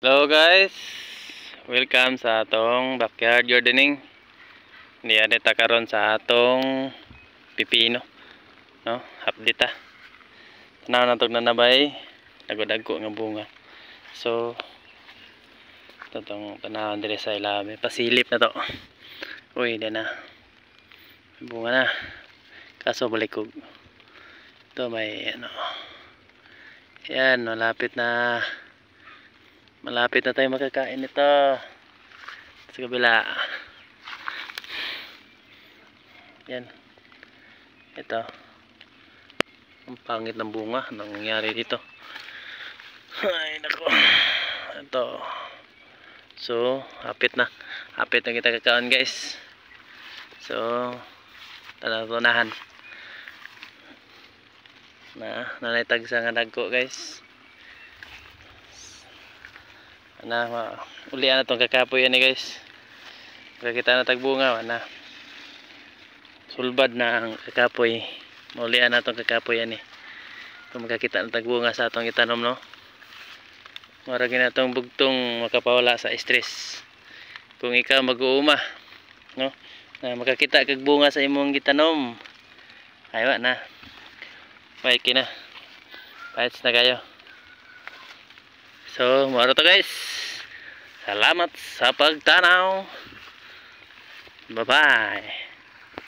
Hello guys, welcome sa atong backyard gardening. Niya ta karon sa atong pipino, no? Update ta. Tanaw na tong nanabay, nagudagko nga bunga. So totong tanawon dire sa ilalim, pasilip na to. Uy, di na. Bunga na. Kaso balikog. Ito may ano. Yan, malapit na tayo makakain nito sa kabila. Yan, ito ang pangit ng bunga. Anong nangyari dito? Ay nako, ito. So hapit na kita kakaon guys. So tanawunahan na nanaytag sa nga dagko guys. Ulian na itong kakapoy yan guys. Makakita na tagbunga na sulbad na ang kakapoy. Ulian na itong kakapoy yan kung makakita na tagbunga sa itong itanom, no? Maragin na itong bugtong makapawala sa stress kung ikaw mag-uuma, no? Na makakita kagbunga sa imong gitanom. Aywa na may kina paits na kayo. So, maro to guys. Salamat sa pagtanaw. Bye-bye.